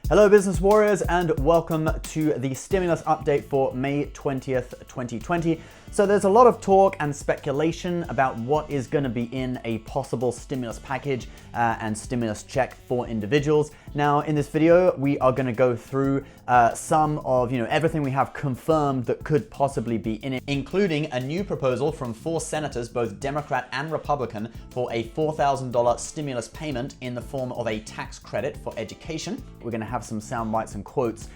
Hello business warriors and welcome to the stimulus update for May 20th, 2020. So there's a lot of talk and speculation about what is going to be in a possible stimulus package and stimulus check for individuals. Now in this video we are going to go through some of everything we have confirmed that could possibly be in it, including a new proposal from 4 senators, both Democrat and Republican, for a $4,000 stimulus payment in the form of a tax credit for education. We're going to have some sound bites and quotes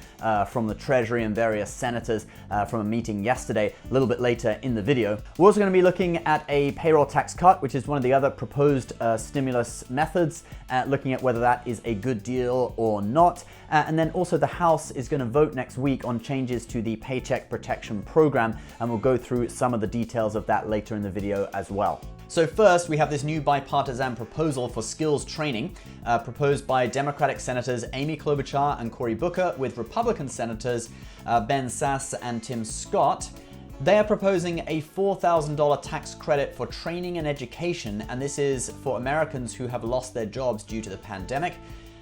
from the Treasury and various senators from a meeting yesterday, a little bit later in the video. We're also going to be looking at a payroll tax cut, which is one of the other proposed stimulus methods, looking at whether that is a good deal or not. And then also the House is going to vote next week on changes to the Paycheck Protection Program, and we'll go through some of the details of that later in the video as well. So first, we have this new bipartisan proposal for skills training, proposed by Democratic Senators Amy Klobuchar and Cory Booker, with Republican Senators Sasse and Tim Scott. They are proposing a $4,000 tax credit for training and education, and this is for Americans who have lost their jobs due to the pandemic.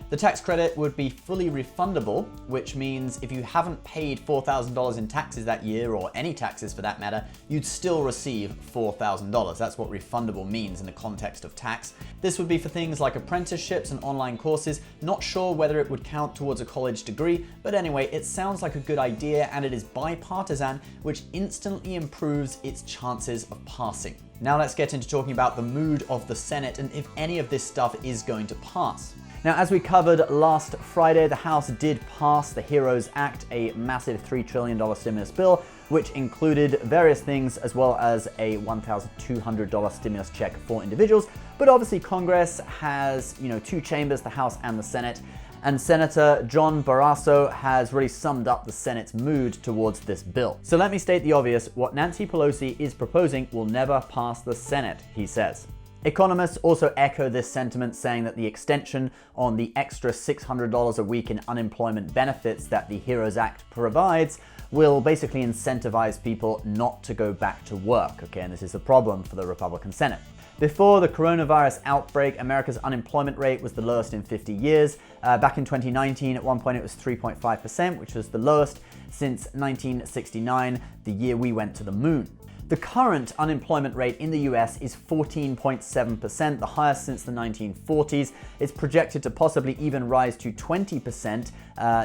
The tax credit would be fully refundable, which means if you haven't paid $4,000 in taxes that year, or any taxes for that matter, you'd still receive $4,000. That's what refundable means in the context of tax. This would be for things like apprenticeships and online courses. Not sure whether it would count towards a college degree, but anyway, it sounds like a good idea, and it is bipartisan, which instantly improves its chances of passing. Now let's get into talking about the mood of the Senate and if any of this stuff is going to pass. Now, as we covered last Friday, the House did pass the HEROES Act, a massive $3 trillion stimulus bill, which included various things as well as a $1,200 stimulus check for individuals. But obviously Congress has, two chambers, the House and the Senate, and Senator John Barrasso has really summed up the Senate's mood towards this bill. So let me state the obvious: what Nancy Pelosi is proposing will never pass the Senate, he says. Economists also echo this sentiment, saying that the extension on the extra $600 a week in unemployment benefits that the HEROES Act provides will basically incentivize people not to go back to work. Okay, and this is a problem for the Republican Senate. Before the coronavirus outbreak, America's unemployment rate was the lowest in 50 years. Back in 2019, at one point it was 3.5%, which was the lowest since 1969, the year we went to the moon. The current unemployment rate in the US is 14.7%, the highest since the 1940s. It's projected to possibly even rise to 20%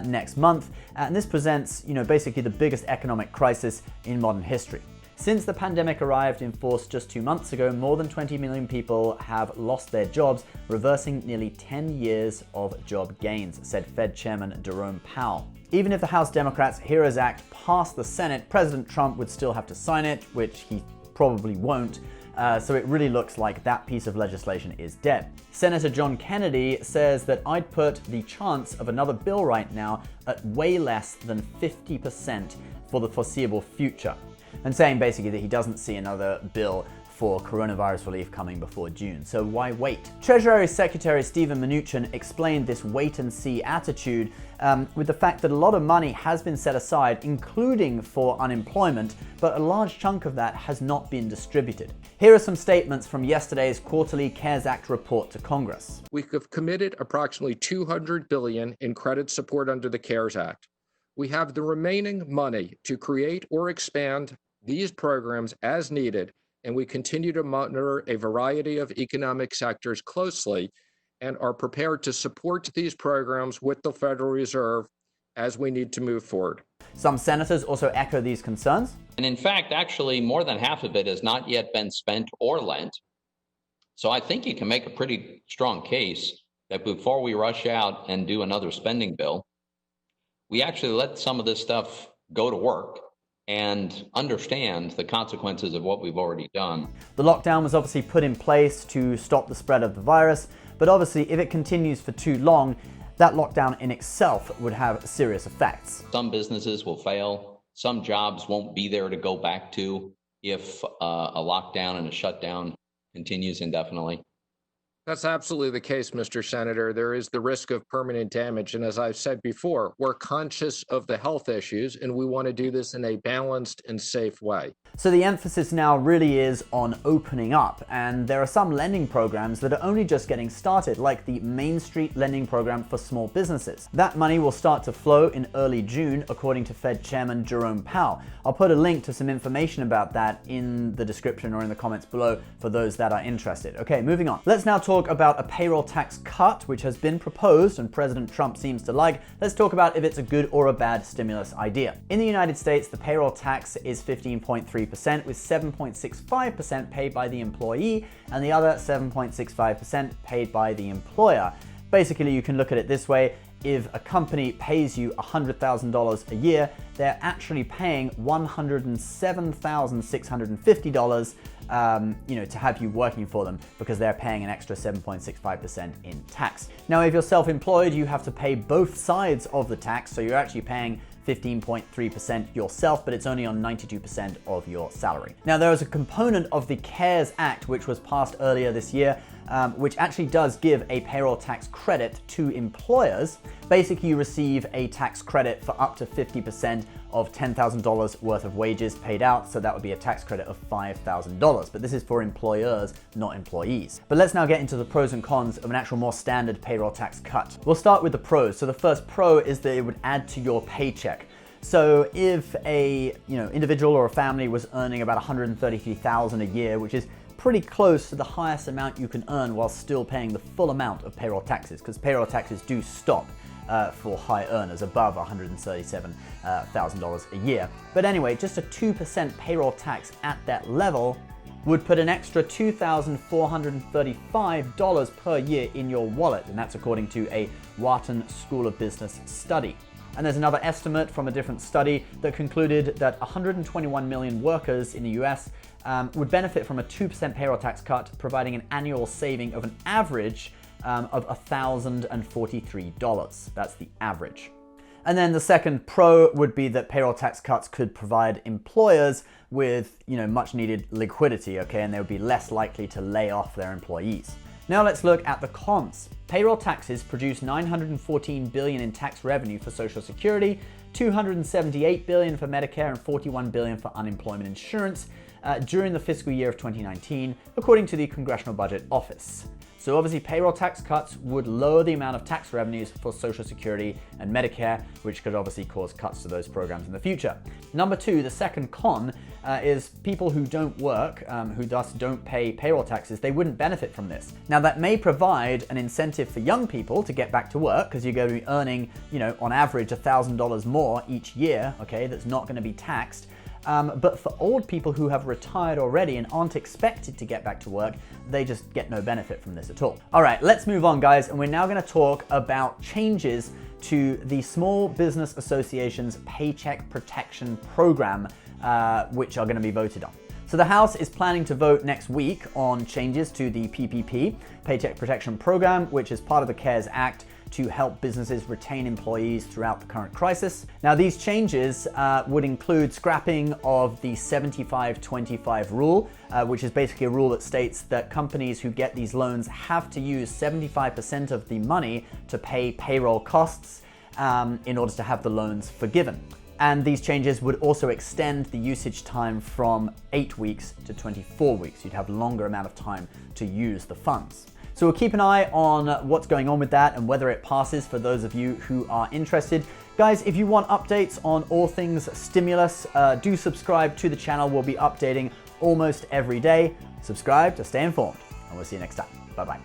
next month, and this presents, basically the biggest economic crisis in modern history. Since the pandemic arrived in force just 2 months ago, more than 20 million people have lost their jobs, reversing nearly 10 years of job gains, said Fed Chairman Jerome Powell. Even if the House Democrats' HEROES Act passed the Senate, President Trump would still have to sign it, which he probably won't. So it really looks like that piece of legislation is dead. Senator John Kennedy says that I'd put the chance of another bill right now at way less than 50% for the foreseeable future, and saying basically that he doesn't see another bill for coronavirus relief coming before June. So why wait? Treasury Secretary Stephen Mnuchin explained this wait-and-see attitude with the fact that a lot of money has been set aside, including for unemployment, but a large chunk of that has not been distributed. Here are some statements from yesterday's quarterly CARES Act report to Congress. We have committed approximately $200 billion in credit support under the CARES Act. We have the remaining money to create or expand these programs as needed, and we continue to monitor a variety of economic sectors closely and are prepared to support these programs with the Federal Reserve as we need to move forward. Some senators also echo these concerns. And in fact, actually, more than half of it has not yet been spent or lent. So I think you can make a pretty strong case that before we rush out and do another spending bill, we actually let some of this stuff go to work and understand the consequences of what we've already done. The lockdown was obviously put in place to stop the spread of the virus, but obviously if it continues for too long, that lockdown in itself would have serious effects. Some businesses will fail. Some jobs won't be there to go back to if a lockdown and a shutdown continues indefinitely. That's absolutely the case, Mr. Senator. There is the risk of permanent damage. And as I've said before, we're conscious of the health issues, and we want to do this in a balanced and safe way. So the emphasis now really is on opening up, and there are some lending programs that are only just getting started, like the Main Street lending program for small businesses. That money will start to flow in early June, according to Fed Chairman Jerome Powell. I'll put a link to some information about that in the description or in the comments below for those that are interested. Okay, moving on. Let's now talk about a payroll tax cut, which has been proposed and President Trump seems to like. Let's talk about if it's a good or a bad stimulus idea. In the United States, the payroll tax is 15.3%, with 7.65% paid by the employee and the other 7.65% paid by the employer. Basically, you can look at it this way. If a company pays you $100,000 a year, they're actually paying $107,650 to have you working for them, because they're paying an extra 7.65% in tax. Now, if you're self-employed, you have to pay both sides of the tax, so you're actually paying 15.3% yourself, but it's only on 92% of your salary. Now, there is a component of the CARES Act, which was passed earlier this year, which actually does give a payroll tax credit to employers. Basically, you receive a tax credit for up to 50% of $10,000 worth of wages paid out, so that would be a tax credit of $5,000. But this is for employers, not employees. But let's now get into the pros and cons of an actual more standard payroll tax cut. We'll start with the pros. So the first pro is that it would add to your paycheck. So if a individual or a family was earning about $133,000 a year, which is pretty close to the highest amount you can earn while still paying the full amount of payroll taxes, because payroll taxes do stop for high earners above $137,000 a year. But anyway, just a 2% payroll tax at that level would put an extra $2,435 per year in your wallet, and that's according to a Wharton School of Business study. And there's another estimate from a different study that concluded that 121 million workers in the US would benefit from a 2% payroll tax cut, providing an annual saving of an average of $1,043. That's the average. And then the second pro would be that payroll tax cuts could provide employers with much needed liquidity, okay, and they would be less likely to lay off their employees. Now let's look at the cons. Payroll taxes produce $914 billion in tax revenue for Social Security, $278 billion for Medicare, and $41 billion for unemployment insurance during the fiscal year of 2019, according to the Congressional Budget Office. So obviously payroll tax cuts would lower the amount of tax revenues for Social Security and Medicare, which could obviously cause cuts to those programs in the future. Number two, the second con is people who don't work, who thus don't pay payroll taxes, they wouldn't benefit from this. Now that may provide an incentive for young people to get back to work, because you're going to be earning, on average $1,000 more each year, okay, that's not going to be taxed. But for old people who have retired already and aren't expected to get back to work, they just get no benefit from this at all. All right, let's move on, guys, and we're now going to talk about changes to the Small Business Association's Paycheck Protection Program, which are going to be voted on. So the House is planning to vote next week on changes to the PPP, Paycheck Protection Program, which is part of the CARES Act to help businesses retain employees throughout the current crisis. Now, these changes would include scrapping of the 75-25 rule, which is basically a rule that states that companies who get these loans have to use 75% of the money to pay payroll costs in order to have the loans forgiven. And these changes would also extend the usage time from 8 weeks to 24 weeks. You'd have a longer amount of time to use the funds. So we'll keep an eye on what's going on with that and whether it passes for those of you who are interested. Guys, if you want updates on all things stimulus, do subscribe to the channel. We'll be updating almost every day. Subscribe to stay informed, and we'll see you next time. Bye-bye.